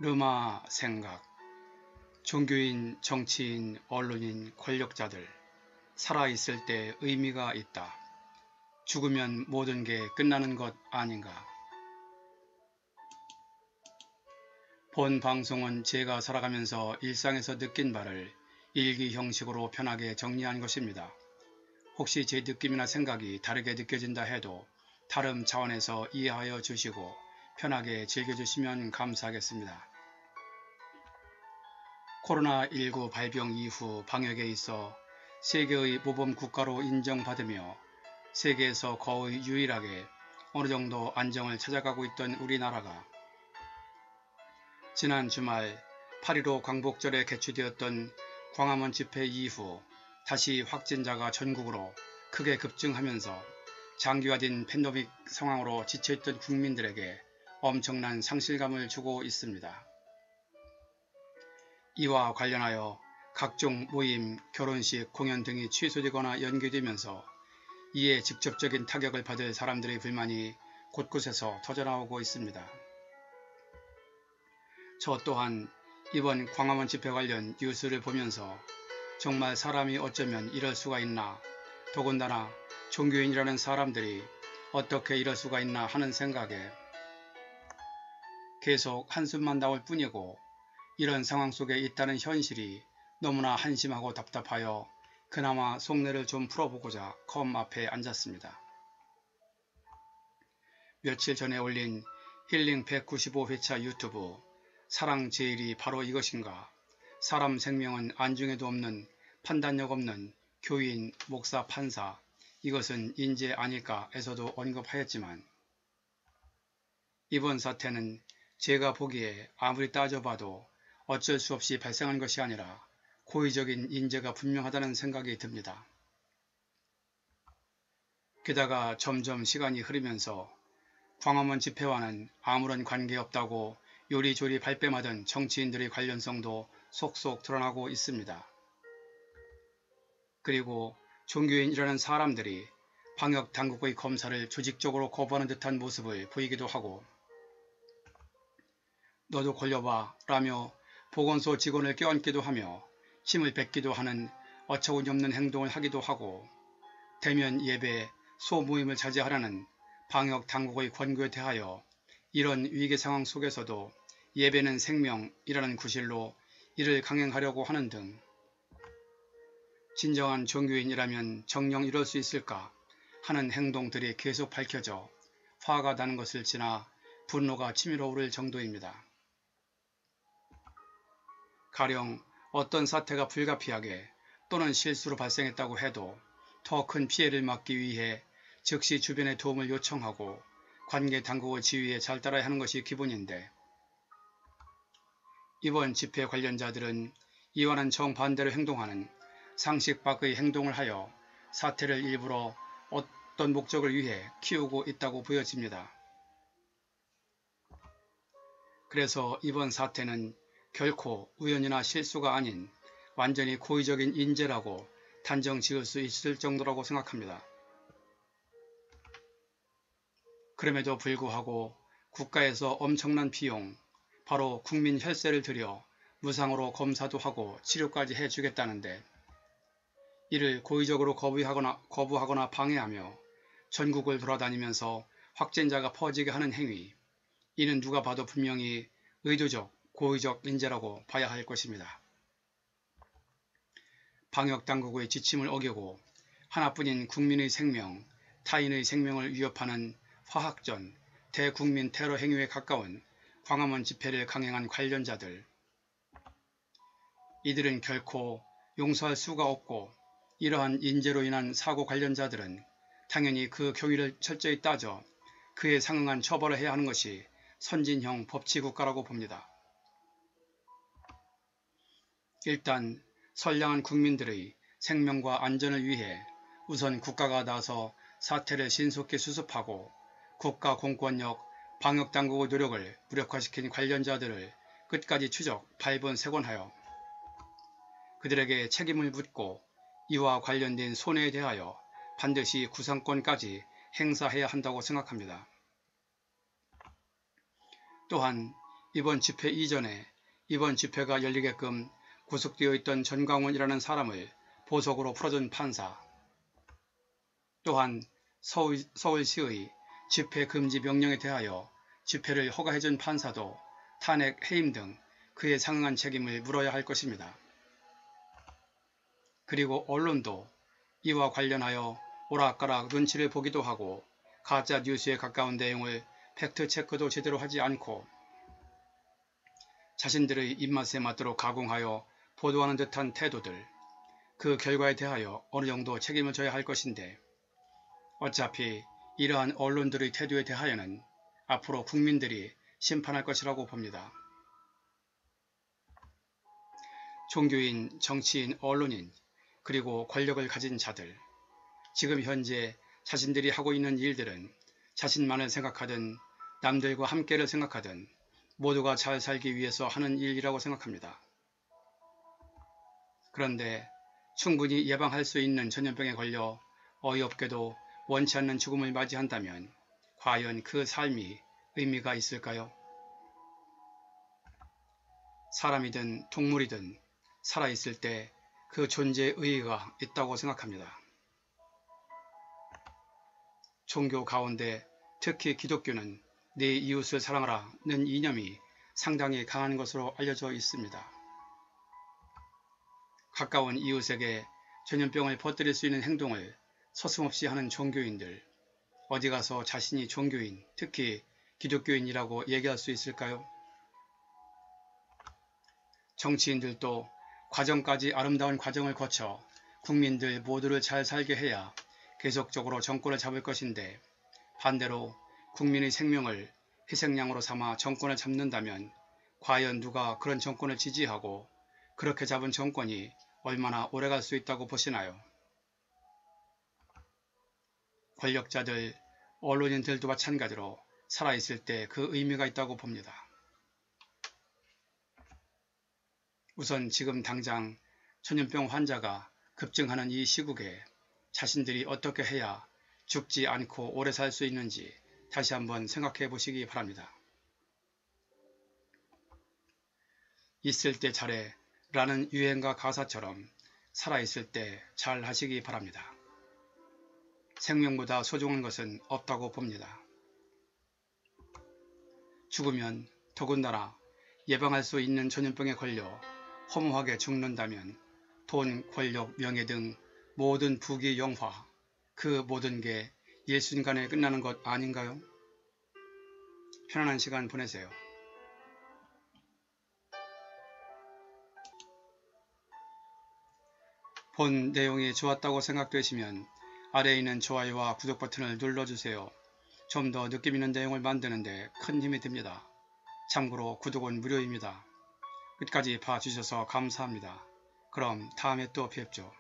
르마 생각. 종교인, 정치인, 언론인, 권력자들. 살아있을 때 의미가 있다. 죽으면 모든 게 끝나는 것 아닌가. 본 방송은 제가 살아가면서 일상에서 느낀 바를 일기 형식으로 편하게 정리한 것입니다. 혹시 제 느낌이나 생각이 다르게 느껴진다 해도 다른 차원에서 이해하여 주시고 편하게 즐겨주시면 감사하겠습니다. 코로나19 발병 이후 방역에 있어 세계의 모범국가로 인정받으며 세계에서 거의 유일하게 어느 정도 안정을 찾아가고 있던 우리나라가 지난 주말 8.15 광복절에 개최되었던 광화문 집회 이후 다시 확진자가 전국으로 크게 급증하면서 장기화된 팬데믹 상황으로 지쳐있던 국민들에게 엄청난 상실감을 주고 있습니다. 이와 관련하여 각종 모임, 결혼식, 공연 등이 취소되거나 연기되면서 이에 직접적인 타격을 받을 사람들의 불만이 곳곳에서 터져나오고 있습니다. 저 또한 이번 광화문 집회 관련 뉴스를 보면서 정말 사람이 어쩌면 이럴 수가 있나, 더군다나 종교인이라는 사람들이 어떻게 이럴 수가 있나 하는 생각에 계속 한숨만 나올 뿐이고, 이런 상황 속에 있다는 현실이 너무나 한심하고 답답하여 그나마 속내를 좀 풀어보고자 컴 앞에 앉았습니다. 며칠 전에 올린 힐링 195회차 유튜브 사랑 제일이 바로 이것인가, 사람 생명은 안중에도 없는 판단력 없는 교인, 목사, 판사, 이것은 인재 아닐까에서도 언급하였지만 이번 사태는 제가 보기에 아무리 따져봐도 어쩔 수 없이 발생한 것이 아니라 고의적인 인재가 분명하다는 생각이 듭니다. 게다가 점점 시간이 흐르면서 광화문 집회와는 아무런 관계없다고 요리조리 발뺌하던 정치인들의 관련성도 속속 드러나고 있습니다. 그리고 종교인이라는 사람들이 방역당국의 검사를 조직적으로 거부하는 듯한 모습을 보이기도 하고, 너도 걸려봐 라며 보건소 직원을 껴안기도 하며 힘을 뱉기도 하는 어처구니없는 행동을 하기도 하고, 대면 예배, 소모임을 자제하라는 방역당국의 권고에 대하여 이런 위기 상황 속에서도 예배는 생명이라는 구실로 이를 강행하려고 하는 등 진정한 종교인이라면 정녕 이럴 수 있을까 하는 행동들이 계속 밝혀져 화가 나는 것을 지나 분노가 치밀어 오를 정도입니다. 가령 어떤 사태가 불가피하게 또는 실수로 발생했다고 해도 더 큰 피해를 막기 위해 즉시 주변의 도움을 요청하고 관계 당국의 지휘에 잘 따라야 하는 것이 기본인데, 이번 집회 관련자들은 이와는 정반대로 행동하는 상식 밖의 행동을 하여 사태를 일부러 어떤 목적을 위해 키우고 있다고 보여집니다. 그래서 이번 사태는 결코 우연이나 실수가 아닌 완전히 고의적인 인재라고 단정 지을 수 있을 정도라고 생각합니다. 그럼에도 불구하고 국가에서 엄청난 비용, 바로 국민 혈세를 들여 무상으로 검사도 하고 치료까지 해주겠다는데, 이를 고의적으로 거부하거나 방해하며 전국을 돌아다니면서 확진자가 퍼지게 하는 행위, 이는 누가 봐도 분명히 의도적, 고의적 인재라고 봐야 할 것입니다. 방역당국의 지침을 어기고 하나뿐인 국민의 생명, 타인의 생명을 위협하는 화학전, 대국민 테러 행위에 가까운 광화문 집회를 강행한 관련자들, 이들은 결코 용서할 수가 없고, 이러한 인재로 인한 사고 관련자들은 당연히 그 경위를 철저히 따져 그에 상응한 처벌을 해야 하는 것이 선진형 법치국가라고 봅니다. 일단 선량한 국민들의 생명과 안전을 위해 우선 국가가 나서 사태를 신속히 수습하고 국가 공권력, 방역당국의 노력을 무력화시킨 관련자들을 끝까지 추적, 발본, 세곤하여 그들에게 책임을 묻고 이와 관련된 손해에 대하여 반드시 구상권까지 행사해야 한다고 생각합니다. 또한 이번 집회 이전에 이번 집회가 열리게끔 구속되어 있던 전광훈이라는 사람을 보석으로 풀어준 판사, 또한 서울시의 집회 금지 명령에 대하여 집회를 허가해준 판사도 탄핵, 해임 등 그에 상응한 책임을 물어야 할 것입니다. 그리고 언론도 이와 관련하여 오락가락 눈치를 보기도 하고 가짜 뉴스에 가까운 내용을 팩트체크도 제대로 하지 않고 자신들의 입맛에 맞도록 가공하여 보도하는 듯한 태도들, 그 결과에 대하여 어느 정도 책임을 져야 할 것인데 어차피 이러한 언론들의 태도에 대하여는 앞으로 국민들이 심판할 것이라고 봅니다. 종교인, 정치인, 언론인, 그리고 권력을 가진 자들, 지금 현재 자신들이 하고 있는 일들은 자신만을 생각하든 남들과 함께를 생각하든 모두가 잘 살기 위해서 하는 일이라고 생각합니다. 그런데 충분히 예방할 수 있는 전염병에 걸려 어이없게도 원치 않는 죽음을 맞이한다면 과연 그 삶이 의미가 있을까요? 사람이든 동물이든 살아있을 때 그 존재의 의의가 있다고 생각합니다. 종교 가운데 특히 기독교는 네 이웃을 사랑하라는 이념이 상당히 강한 것으로 알려져 있습니다. 가까운 이웃에게 전염병을 퍼뜨릴 수 있는 행동을 서슴없이 하는 종교인들, 어디 가서 자신이 종교인, 특히 기독교인이라고 얘기할 수 있을까요? 정치인들도 과정까지 아름다운 과정을 거쳐 국민들 모두를 잘 살게 해야 계속적으로 정권을 잡을 것인데 반대로 국민의 생명을 희생양으로 삼아 정권을 잡는다면 과연 누가 그런 정권을 지지하고 그렇게 잡은 정권이 얼마나 오래갈 수 있다고 보시나요? 권력자들, 언론인들도 마찬가지로 살아있을 때 그 의미가 있다고 봅니다. 우선 지금 당장 전염병 환자가 급증하는 이 시국에 자신들이 어떻게 해야 죽지 않고 오래 살 수 있는지 다시 한번 생각해 보시기 바랍니다. 있을 때 잘해 라는 유행가 가사처럼 살아있을 때 잘 하시기 바랍니다. 생명보다 소중한 것은 없다고 봅니다. 죽으면 더군다나 예방할 수 있는 전염병에 걸려 허무하게 죽는다면 돈, 권력, 명예 등 모든 부귀, 영화, 그 모든 게 일순간에 끝나는 것 아닌가요? 편안한 시간 보내세요. 본 내용이 좋았다고 생각되시면 아래에 있는 좋아요와 구독 버튼을 눌러주세요. 좀 더 느낌 있는 내용을 만드는데 큰 힘이 됩니다. 참고로 구독은 무료입니다. 끝까지 봐주셔서 감사합니다. 그럼 다음에 또 뵙죠.